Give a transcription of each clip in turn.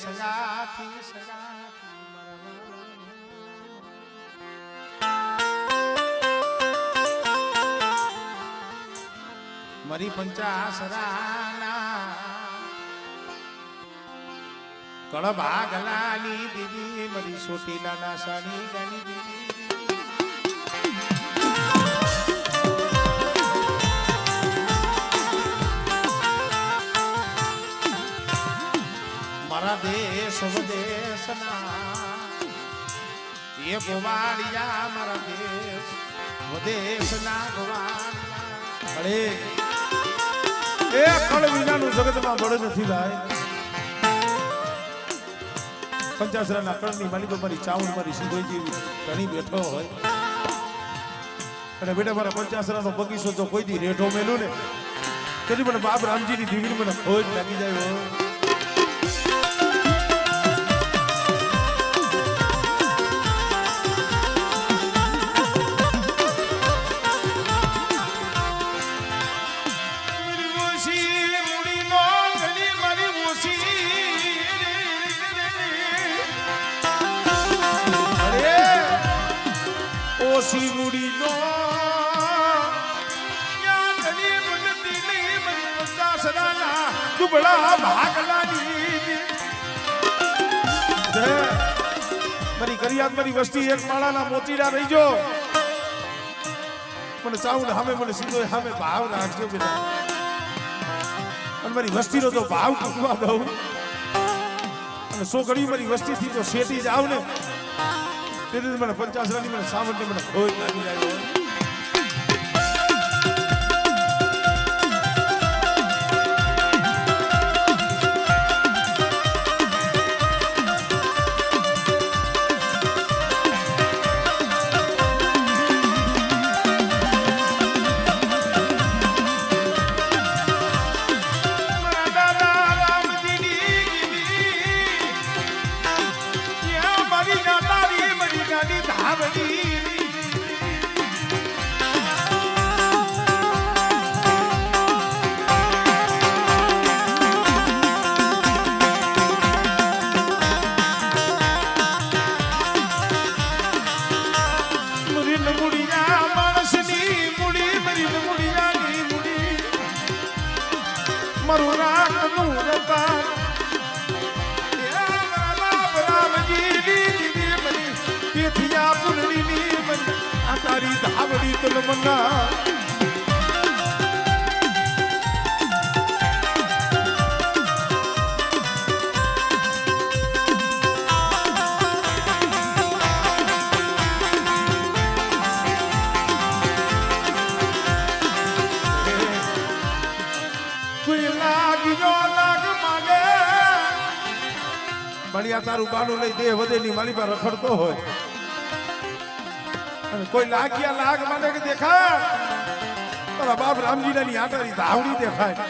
સગાથી મારી પંચાસરાના કળભા ગલાની દીદી મારી સોટીલા ના સાની ગાની દીદી મારા દેશ વિદેશના એ ગોવાળિયા મારા દેશ વિદેશના ગોવાળિયા અરે એ કળ વિનાનું જગતમાં બળ નથી ભાઈ પંચાસરાના કળની માલિકો મારી ચાવણ મારી સિંધોઈ જેવી ઘણી બેઠો હોય અને બેટા મારા પંચાસરાનો બગીચો જો કોઈ દી રેઠો મેલું ને તેથી મને બાપ રામજીની દીવીને મને ખોજ લાગી જાય હોય ઓસી મુડીનો યા ઘણી મુંડતી નહીં મરી પંચાસરાના દુબળા ભાગલાની મારી કરિયાત મારી વસ્તી એક માળાના મોતીડા રહીજો મને ચાઉન સામે મને સીધો સામે ભાવ રાખજો બેટા અને મારી વસ્તીનો તો ભાવ કૂટવા દઉં અને છોકરી મારી વસ્તીથી તો શેટી જાવ ને તેથી મને પંચાસરાની મને સાવરને મને ખોજ લાગી જાય તારી ધાવડી તલમના કોઈ લાગી લાગ માગે બળિયા તારું બાનું લઈ દેહ વધેલી મારી પર રખડતો હોય કોઈ લાગ્યા લાગ મને કે દેખાય તારા બાપ રામજીની આટારી ધાવડી દેખાય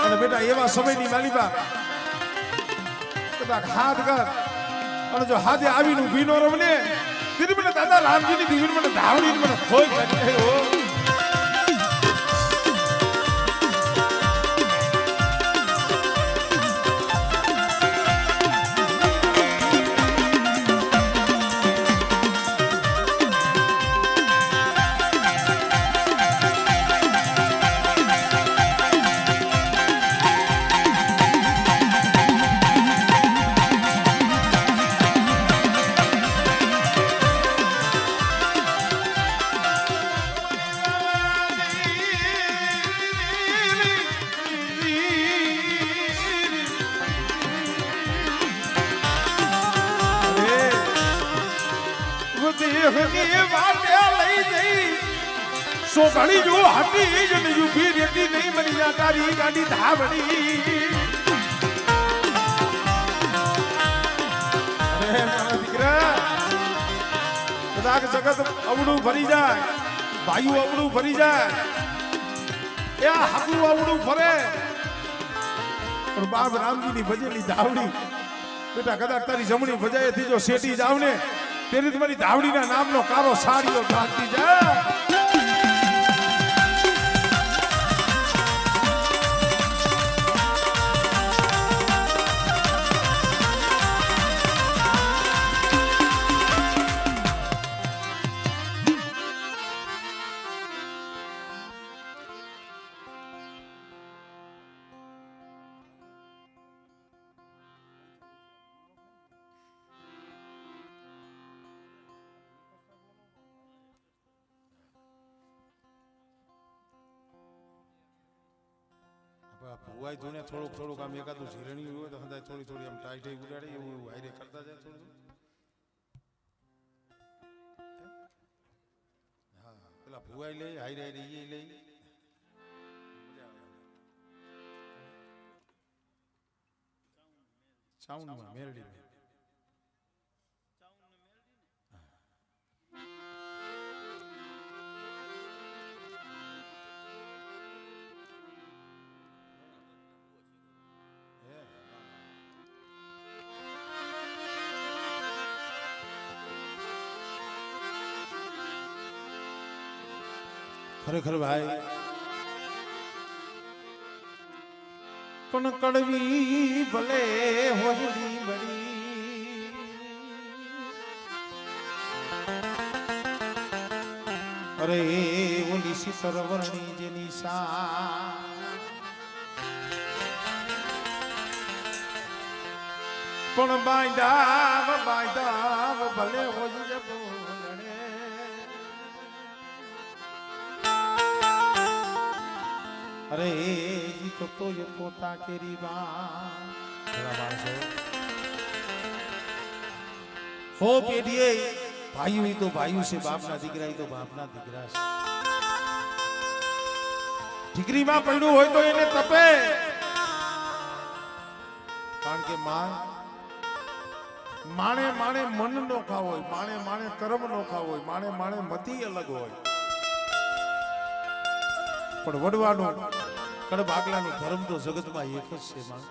અને બેટા એવા સમયની માલિકા કદાચ હાથ કર અને જો હાથે આવીને ઊભી નો રમને તેથી મને દાદા રામજીની દીવીને મને ધાવડી મને ખોઈ કાઢ્યો સો ઘણી જો હતી જ ને ઉભી રહેતી નહીં મરી જા તારી ગાડી ધાવડી અરે મારા દીકરા કદાચ જગત અવળું ભરી જાય ભાઈઓ અવળું ભરી જાય એ હાકું અવળું ફરે પણ બાપ રામજીની ભજેલી ધાવડી બેટા કદાચ તારી જમણી ભજાએથી જો શેટી જાવ ને તેની તમારી ધાવડીના નામનો કારો સાડીઓ ઢાંકતી જાય ભુવાઈ ધોને થોડુંક આમ એકાદું ઝીરણી હોય તો હંધાય થોડી આમ ટાઈટ ઉડાડે એવું હાઈરે કરતા જાય થોડું. હા પેલા ભુવાઈ લઈ હાઈરે એ લઈ સાઉન્ડમાં મેરડી ખરેખર ભાઈ પણ કડવી ભલે હોજડી બળી અરે ઓલી શીતળ વર્ણી જેની સા પણ બાંધા ભલે હોજડે બોલણે અરે ઈ તો તોય પોતા કેરી બા ઘણા માણસો હો પેઢીએ ભાઈઓ ઈ તો ભાઈઓ છે બાપના દીકરા ઈ તો બાપના દીકરા છે દીકરીમાં પડ્યું હોય તો એને તપે કારણ કે માણે મન નો ખાવ હોય માણે કર્મ નો ખાવ હોય માણે મતિ અલગ હોય પણ વડવાનું કડભાગલાનું ધર્મ તો જગતમાં એક જ છે માં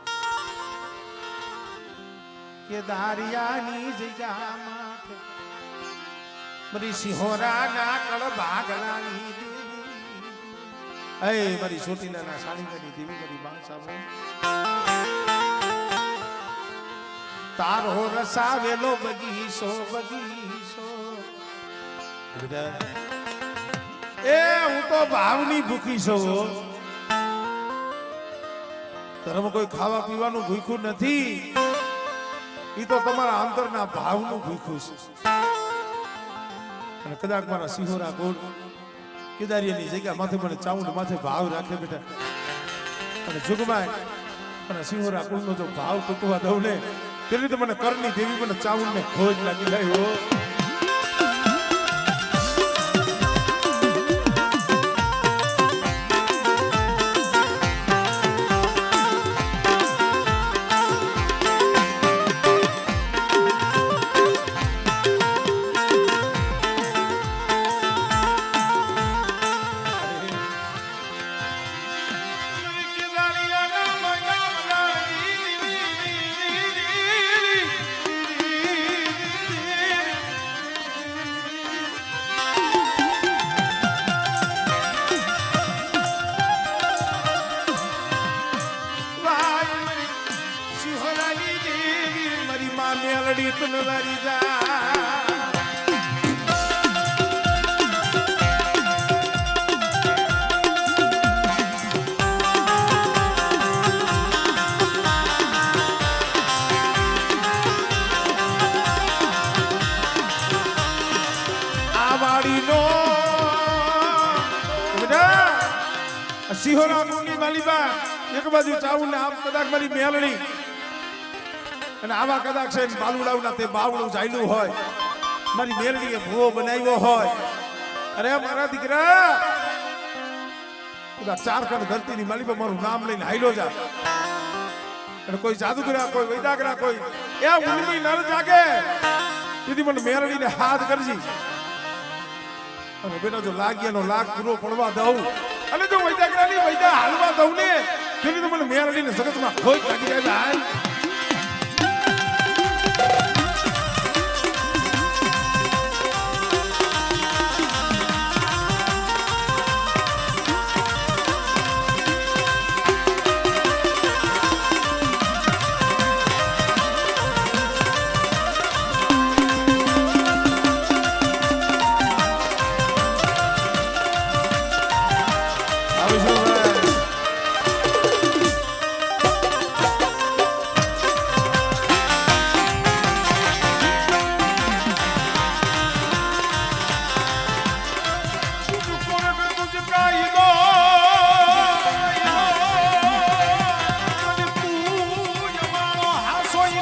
કે દારિયાની જગ્યામાં મારી સિંહોરાના કડભાગલાની દેવી એ મારી ચોટીલાના સાળીંગાની દેવી મારી માં સાબો તારો રસાવેલો બગીચો એ હું તો ભાવની ભૂખી છું ધર્મ કોઈ ખાવા પીવાનું ભૂખ્યું નથી ઈ તો તમારા અંતરના ભાવનું ભૂખ્યું છે અને કદાચ મારા સિંહોરા ગોળ કેદારિયાની જગ્યા માથે મને ચાઉંડ માથે ભાવ રાખે બેટા અને જુગમાં અને સિંહોરા કુળનો જો ભાવ તૂટવા દઉં ને તેની તો મને કરની દેવી મને ચાઉંડ ને ખોજ લાગી જાય હો મેલડી તુલવારી જા આ વાડીનો સિંહોરા મુંગી માલીબા એક બાજુ ચાવું ને આમ કદાચ મારી મેલડી અને આવા કદાચ છે બાલુડાવના તે બાવળું જાયલું હોય મારી મેલડીએ ભૂવો બનાવ્યો હોય અરે મારા દીકરા બધા ચાર ખંડ ધરતીની માલી પર મારું નામ લઈને હાઈલો જા અને કોઈ જાદુગરા કોઈ વૈદાગરા કોઈ એ ઉલમી નર જાગે દીદી મને મેલડીને હાથ કરજી અને બેટા જો લાગ્યાનો લાગ પૂરો પડવા દઉં અને જો વૈદાગરાની વૈદા હાલવા દઉં ને દીદી તો મને મેલડીને જગતમાં ખોઈ લાગી જાય હાલ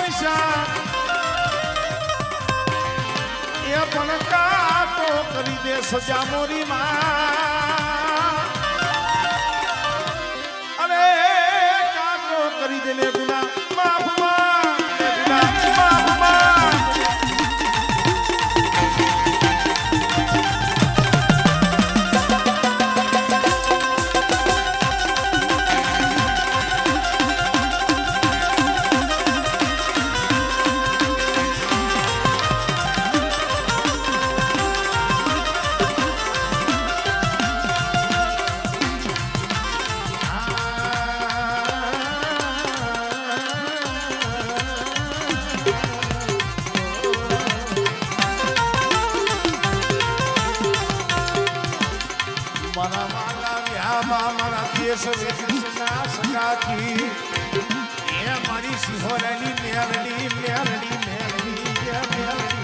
પૈસા એ પણ કાતો કરી દે સજા મોરી માં અરે કાતો કરી દે લે ગુના માફ માં ગુના માફ માં મારી સિંહોરાની મેલડી મેલડી મેલડી મેલડી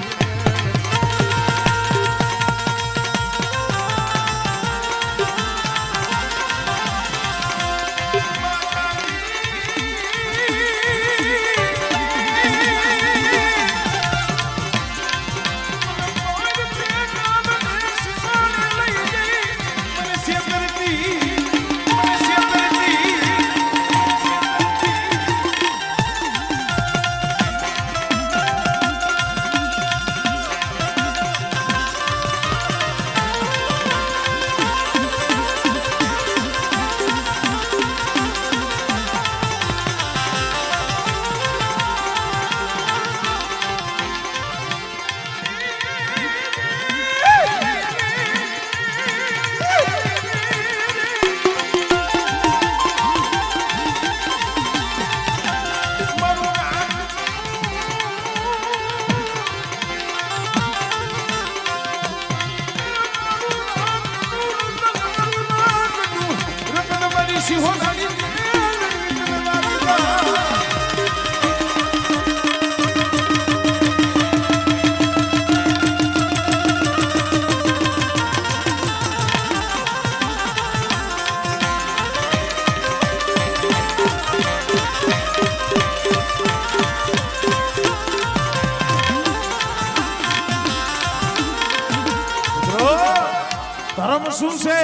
ધર્મ શું છે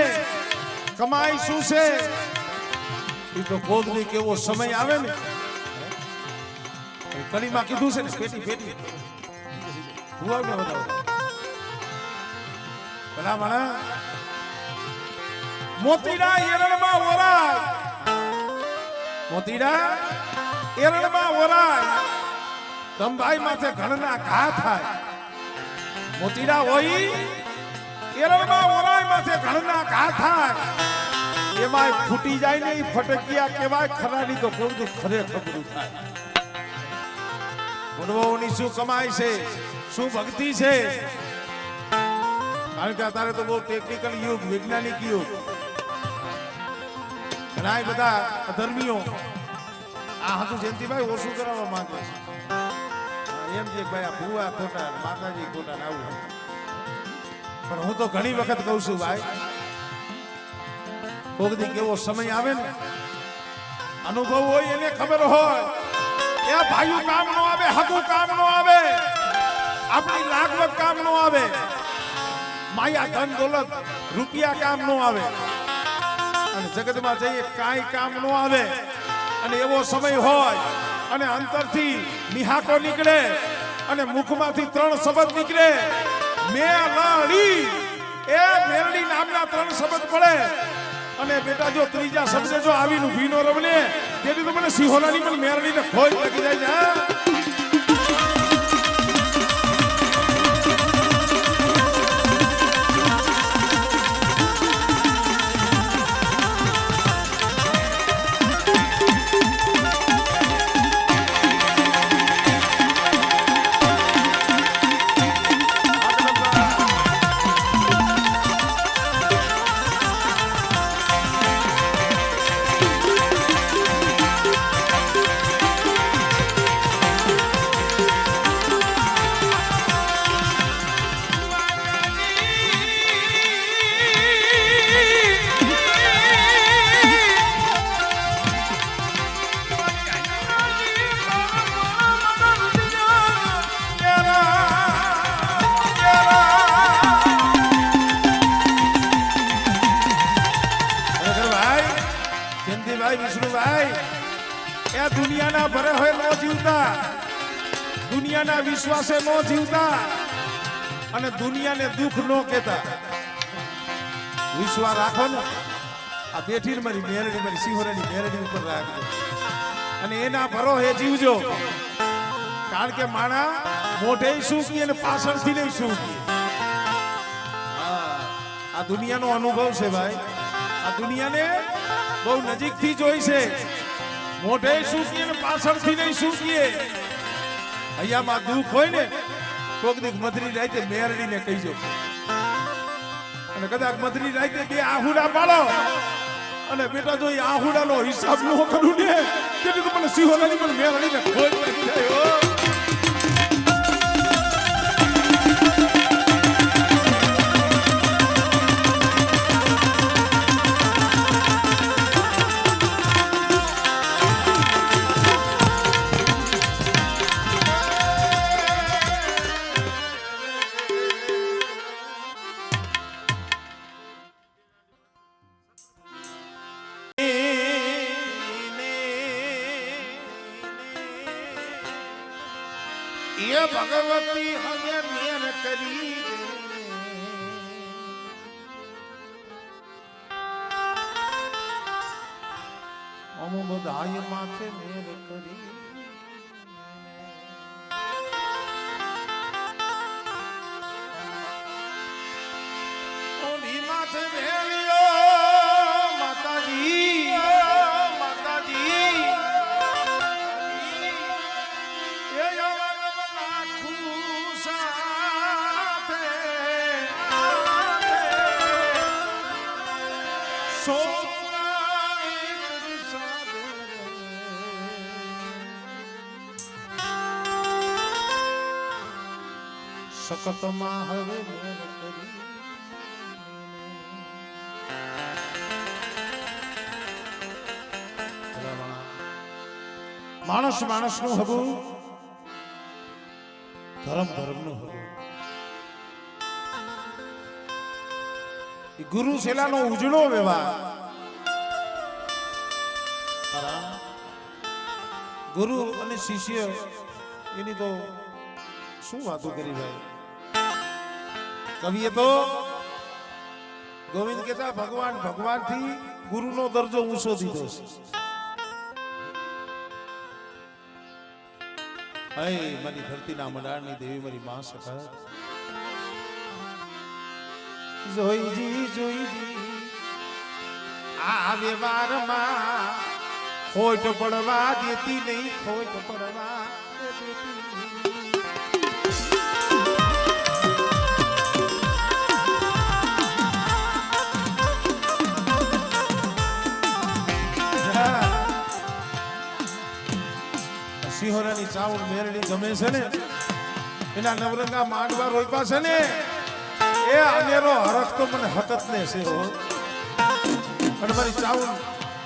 કમાઈ શું છે એ તો કોદની કેવો સમય આવે ને કડીમાં કીધું છે ને પેટી પેટી હુઆ ને બતાવો ભલા મને મોતીડા એરણમાં ઓરાય મોતીડા એરણમાં ઓરાય તંબાઈ માથે ઘણના ઘા થાય મોતીડા હોય એરણમાં ઓરાય માથે ઘણના ઘા થાય એમાં ફૂટી જાય ને ફટકિયા કેવાય ખરાની તો કોઈ ખરેખર બધું થાય ગુણવોની શું કમાઈ છે શું ભક્તિ છે કારણ કે અત્યારે તો બહુ ટેકનિકલ યુગ વૈજ્ઞાનિક યુગ ઘણા બધા અધર્મીઓ આ હતું જયંતિભાઈ ઓછું કરાવવા માંગે છે એમ છે ભાઈ આ ભુવા ખોટા માતાજી ખોટા ને આવું પણ હું તો ઘણી વખત કહું છું ભાઈ કોકદી કેવો સમય આવે ને અનુભવ હોય એને ખબર હોય એ ભાઈઓ કામ નો આવે હકુ કામ નો આવે આપણી લાગવત કામ નો આવે માયા ધન દોલત રૂપિયા કામ નો આવે અને જગતમાં જઈએ કાંઈ કામ નો આવે અને એવો સમય હોય અને અંતરથી નિહાકો નીકળે અને મુખમાંથી 3 શબ્દ નીકળે મેલડી એ મેલડી નામના 3 શબ્દ પડે અને બેટા જો ત્રીજા શબ્દ જો આવીને ભીનો રવલે તેથી તો મને સિંહોલાની પણ મેલડીને ખોજ લાગી જાય છે એ દુનિયાના ભરે હોય ન જીવતા, દુનિયાના વિશ્વાસે ન જીવતા અને દુનિયાને દુઃખ ન કહેતા. વિશ્વાસ રાખો ને, આ બેઠી મારી મેરડી, મારી સિંહોરાની મેરડી ઉપર રાખજો અને એના ભરો હે જીવજો. કારણ કે માણા મોઢે શું કહે અને પાછળથી નહીં શું કહે. આ દુનિયાનો અનુભવ છે ભાઈ. આ દુનિયાને બહુ નજીકથી જોઈ છે. મોઢે શું કહે અને પાછળથી નહીં શું કહે. અહીંયામાં દુઃખ હોય ને કોક દીક મધરી રાતે મેરડીને કહીજો અને કદાચ મધરી રાતે બે આહુડા પાડો અને બેટા જો એ આહુડાનો હિસાબ ન કરું ને તેથી તો મને સિંહોરાની પણ મેરડીને ખોટ લાગી જાય. ये भगवती हमें मेर करी हम बधाई माथे मेर करी ओनी माथे मेलियो माताजी माताजी સકતમાં હવે મેર કરી માણસ માણસનું હગું, ધર્મ ધર્મનું હગું. ગુરુ શેલાનો ઉજળો વ્યવહાર. ગુરુ અને શિષ્ય એની તો શું વાતો કરી ભાઈ. કવિએ તો ગોવિંદ કહેતા ભગવાન ભગવાનથી ગુરુનો દરજ્જો ઊંચો દીધો છે. હે મારી ધરતીના મંડાળની દેવી મારી માં સખત જોઈજી જોઈજી આ વ્યવહારમાં ખોટ પડવા દેતી નહીં, ખોટ પડવા દેતી. સિંહોરાની ચાવલ મેરડી ગમે છે ને, એના નવરંગા માંડવા રોપ્યા છે ને, એ અનેરો હરખ તો મને હકત ને છે. અને મારી ચાવલ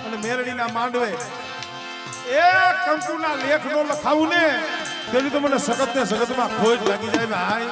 અને મેરડીના માંડવે એ કંકુના લેખ નો લખાવું ને તેની તો મને સખત ને સખતમાં ખોટ લાગી જાય ભાઈ.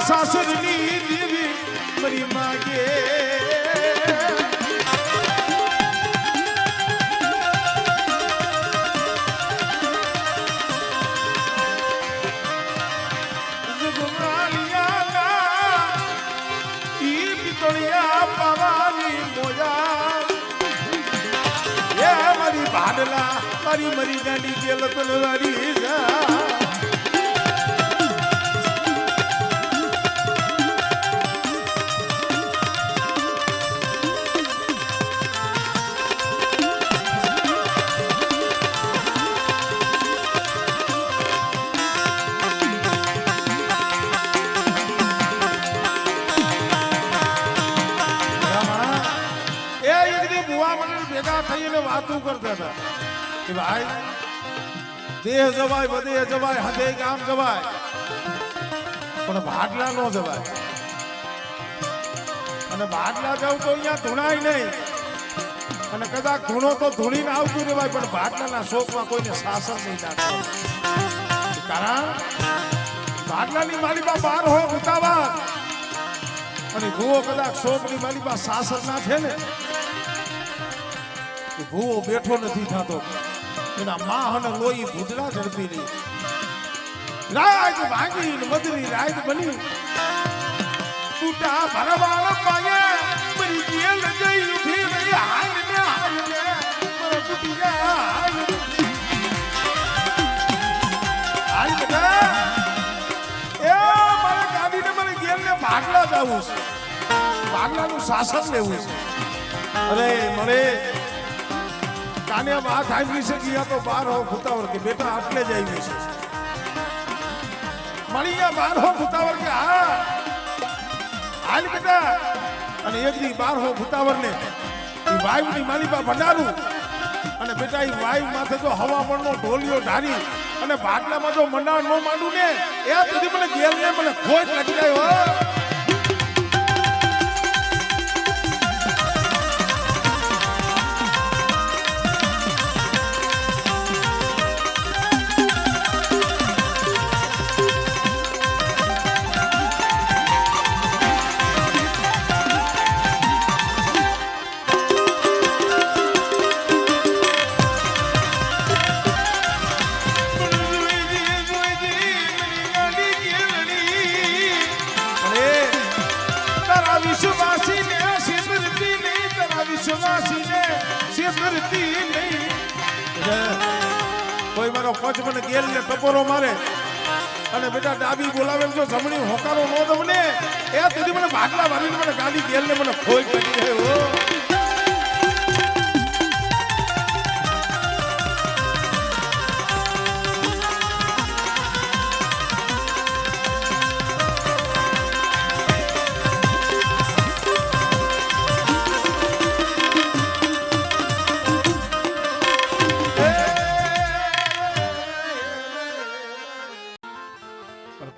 સાસરની દેવી મરી માગે પાવાની મોજા એ મારી ભાડલા મારી મરી ગાડી ગેલ તલવારી જા થઈને વાતું કરતા હતા કે ભાઈ દેહ જવાય બધે જવાય હદે ગામ જવાય પણ ભાડલા નો જવાય અને ભાડલા જાવ તો અહીંયા ધૂણાય નહીં અને કદાચ ધૂણો તો ધૂણીને આવતું રહેવાય પણ ભાડલાના શોખમાં કોઈને શાસન નહીં નાખતું કારણ ભાડલાની માલિકા બાર હોય ઉતાવળ અને ભૂવો કદાચ શોખની માલિકા શાસન નાખે ને ભૂવો બેઠો નથી થતો એના માં અને લોહી ભૂજડા ઝડપી લી રાજ ભાગી મદરી રાજ બની તૂટા ભરવાળ પાયે મરી ગયેલ જઈ ઉભી રહી હાલ ને મારો તૂટી ગયા હાલ બધા એ મારે ગાડીને મને ગેલને ભાગલા જવું છે ભાગલાનું શાસન લેવું છે અરે મળે કાને વાત આવી છે ગયા તો બાર હો ભૂતાવર કે બેટા આટલે જ આવી છે મળી ગયા બાર હો ભૂતાવર કે હા હાલ બેટા અને એક દી બાર હો ભૂતાવર ને એ વાયુની માલિકા ભંડારું અને બેટા એ વાયુ માથે જો હવામાનનો ઢોલિયો ઢારી અને ભાટલામાં જો મંડાણ ન માંડું ને એ સુધી મને ગેલ ને મને ખોટ લાગી જાય હો કોઈ મારો પચ મને ગેલ ને ટપોરો મારે અને બેટા ડાબી બોલાવે જો જમણી હોકારો ન દઉં ને એ સુધી મને ભાગલા મારીને મને ગાડી ગેલ ને મને ખોઈ પડી રહ્યો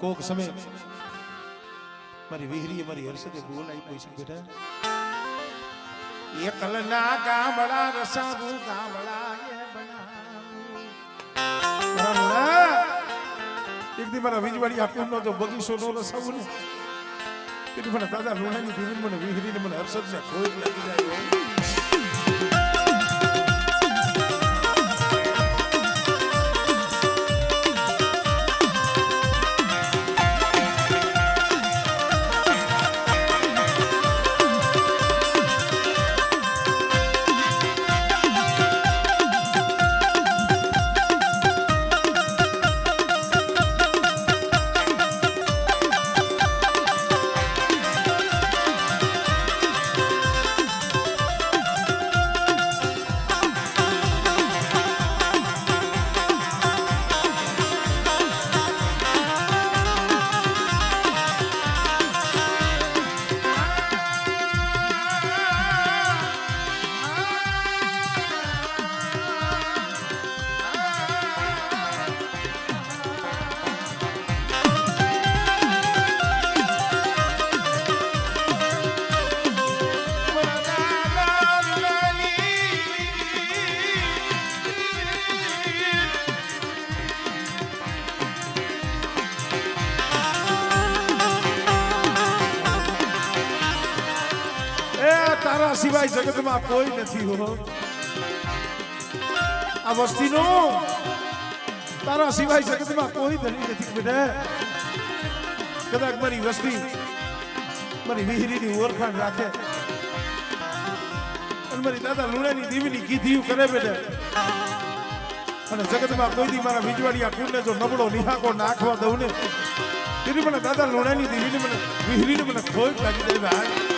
કોક સમય મારી વિહરી મારી હર્ષદે બોલાઈ પૈસા બેટા એકલના ગામડા રસાવું ગામડા એ બનાવું એક દી મારા વીજવાડી આકુનો જો બગીચો નો રસાવું ને તેથી મને દાદા લોણાની દીવીને મને વિહરીને મને હર્ષદને ખોટ લાગી જાય તારા સિવાય જગતમાં કોઈ નથી હો આ વસ્તીનો તારા સિવાય જગતમાં કોઈ ધણી નથી બેટા કદાચ મારી વસ્તી મારી વિહરીની ઓળખાણ રાખે અને મારી દાદા લુણાની દીવીની કીધી કરે બેટા અને જગતમાં કોઈ દી મારા વીજવાડિયા કુંડને જો નબળો નિહાકો નાખવા દઉં ને તેથી મને દાદા લુણાની દીવીને મને વિહરીને મને ખોટ લાગી જાય ભાઈ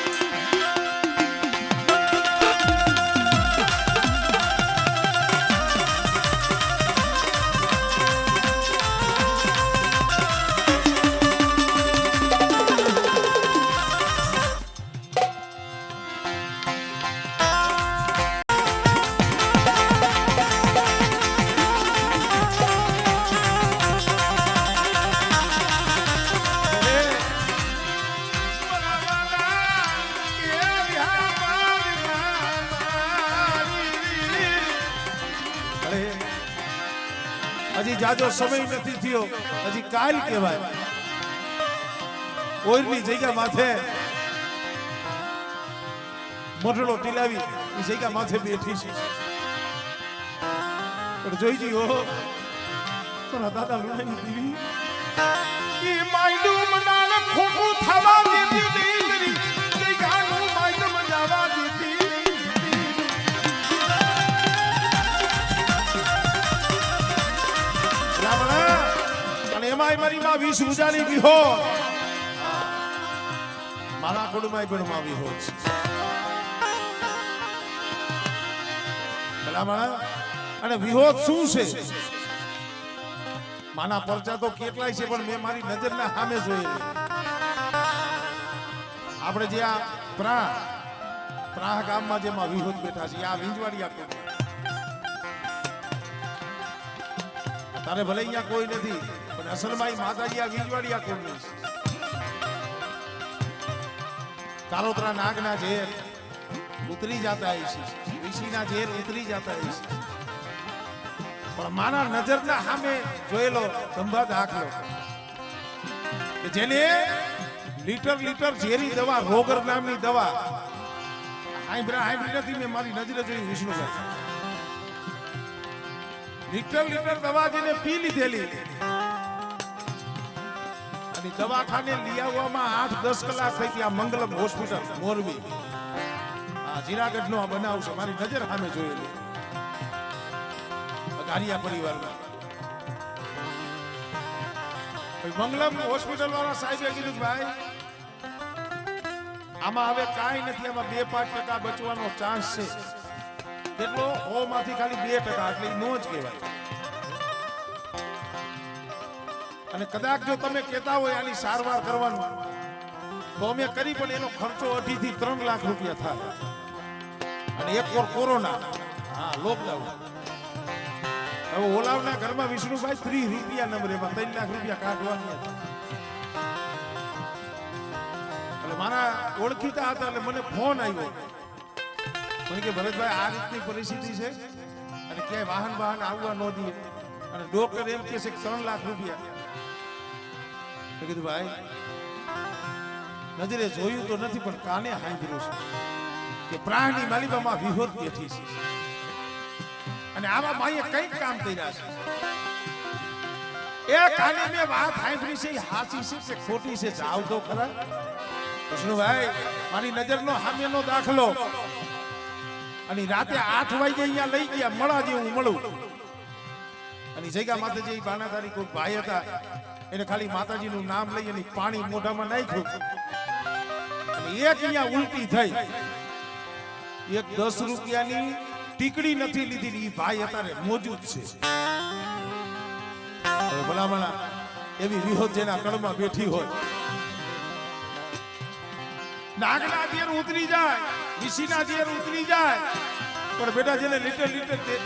અરે હજી જાજો સમય નથી થયો, હજી કાલ કહેવાય. ઓરની જગ્યા માથે મોઢડો ટીલાવી એ જગ્યા માથે બેઠી છે. પણ જોઈ ગયો પણ દાદા લુણાની દીવી એ માયડું મનાન ખોટું થવા દેતી દીકરી જગ્યાનું માયડું મજાવા દેતી રામણા. અને એમાંય મારી માં 20 ઉજાની વિહો મારા કુળમાં પણ માં વિહો છે. અને વિહોદ શું છે? માના પરચા તો કેટલાય છે પણ મેં મારી નજરના સામે જોયેલી. આપણે જે આ પ્રાહ ગામમાં જેમાં વિહોદ બેઠા છે આ વિંજવાડિયા કોણ તારે ભલે અહીંયા કોઈ નથી પણ અસલમાં માતાજી આ વિંજવાડિયા કોણ છે. કારોતરા નાગના ઝેર ઉતરી જતા છે, ઋષિના ઝેર ઉતરી જતા છે. પણ મારા નજરના સામે જોયેલો સંભા દાખલો કે જેને લીટર ઝેરી દવા રોગર નામની દવા હાઈબ્રા નથી મેં મારી નજરે જોઈ. વિષ્ણુભાઈ લીટર દવા જેને પી લીધેલી અને દવાખાને લઈ આવવામાં 8-10 કલાક થઈ ગયા. મંગલમ હોસ્પિટલ મોરબી જીરાગઢ નો બનાવ છે, મારી નજર સામે જોયેલી. ગારિયા પરિવારમાં મંગલમ હોસ્પિટલ વાળા સાહેબે કીધું ભાઈ આમાં હવે કાંઈ નથી, આમાં 2-5% બચવાનો ચાન્સ છે. કેટલો 100 માંથી ખાલી 2%, એટલે નો જ કહેવાય. અને કદાચ જો તમે કહેતા હોય આની સારવાર કરવાનું તો અમે કરી, પણ એનો ખર્ચો 2.5 થી 3 લાખ રૂપિયા થાય. અને એક કોરોના લોકડાઉન. હવે ઓલાવના ઘરમાં વિષ્ણુભાઈ 30 રૂપિયા નંબર એમાં 3 લાખ રૂપિયા કાઢવાની હતા. એટલે મારા ઓળખીતા હતા એટલે મને ફોન આવ્યો મને કે ભરતભાઈ આ રીતની પરિસ્થિતિ છે અને ક્યાંય વાહન આવવા ન દે અને ડોક્ટર એમ કહે છે કે 3 લાખ રૂપિયા. મેં કીધું ભાઈ નજરે જોયું તો નથી પણ કાને સાંભળ્યું છે કે પ્રાણની માલિકામાં વિહોદ બેઠી છે અને આમાં માએ કઈક કામ કર્યા છે. એ કાને મેં વાત સાંભળી છે હાચી છે કે ખોટી છે જાવ તો ખરા. વિષ્ણુભાઈ મારી નજરનો સામેનો દાખલો. અને રાતે 8 વાગે અહીંયા લઈ ગયા મળા જેવું મળું અને જગ્યા માથે જે બાણાધારી કોઈ ભાઈ હતા એને ખાલી માતાજીનું નામ લઈ અને પાણી મોઢામાં નાખ્યું અને એક અહીંયા ઉલટી થઈ. એક 10 રૂપિયાની ટીકડી નથી લીધી. ભાઈ અત્યારે મોજૂદ છે. ભલામણા એવી વિહોદ જેના કળમાં બેઠી હોય. નાગના ઝેર ઉતરી જાય, ઋષિના ઝેર ઉતરી જાય, પણ બેટા જેને લીટર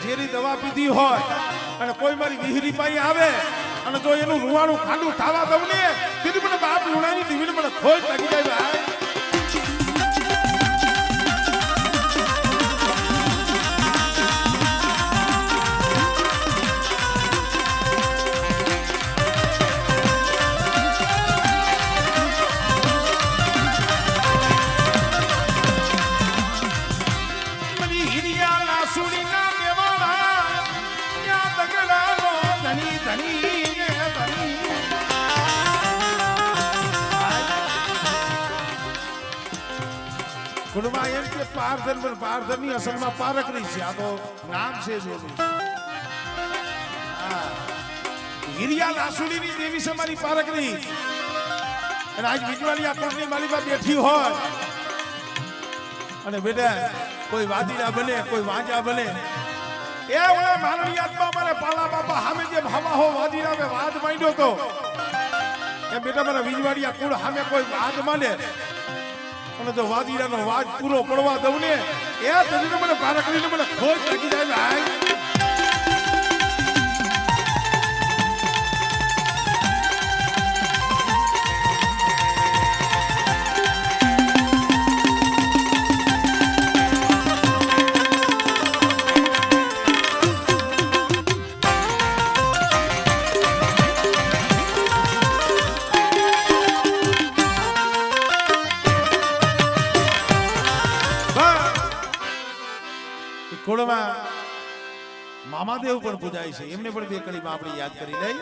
ઝેરી દવા પીધી હોય અને કોઈ મારી વિહરી પાઈ આવે અને જો એનું રૂવાણું ખાંડું થવા દઉં ને કીધું મને બાપ લુણાની દીવીને મને ખોજ લાગી જાય ભાઈ. ગુણમાં એમ કે પારધરની અસલમાં પારકરી છે. આ તો નામ છે હિરિયા લાસુડીની દેવી છે મારી પારકરી. અને આજ વિજવાડિયા કોટની માલિકા બેઠી હોય અને બેટા કોઈ વાદીડા બને કોઈ વાંજા બને એ ઓલા માનવી આત્મા મારે પાલા બાપા સામે જે હવા હો વાદીડા મે વાદ માંડ્યો તો એ બેટા મારા વિજવાડિયા કુળ સામે કોઈ વાદ માને અને જો વાદીડાનો વાદ પૂરો કરવા દઉં ને એ તને મને પારકરીને મને ખોજ લાગી જાય ભાઈ. ભામાદેવ પણ પૂજાય છે, એમને પણ બે કડીમાં આપણે યાદ કરી લઈ.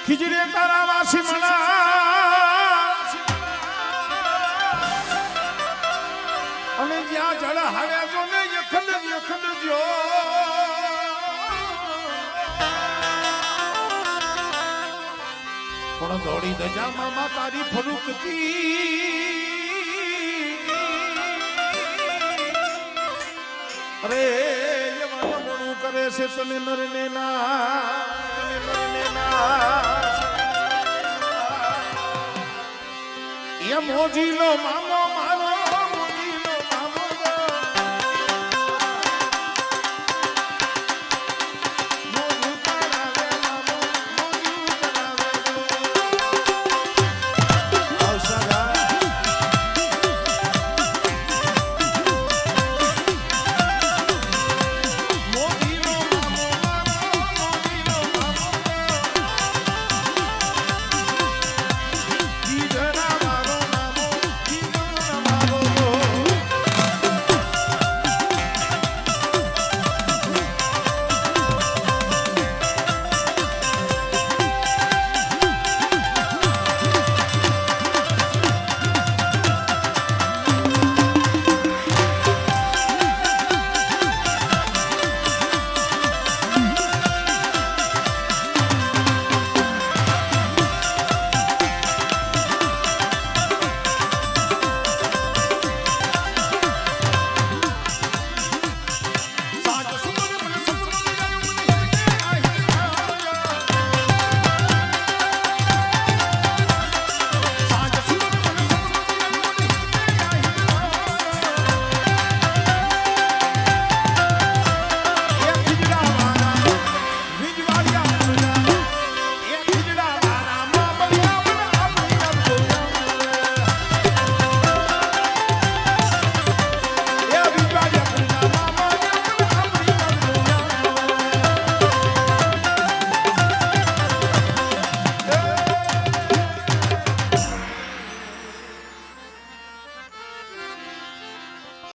ખીજરે તારા વાસી મના અને જ્યાં જળ હાવ્યા જો ને યખંડ જો પણ દોડી દજા મામા તારી ફરુકતી અરે એવા મણું કરે છે તને નરને ના એ મોજીલો મામા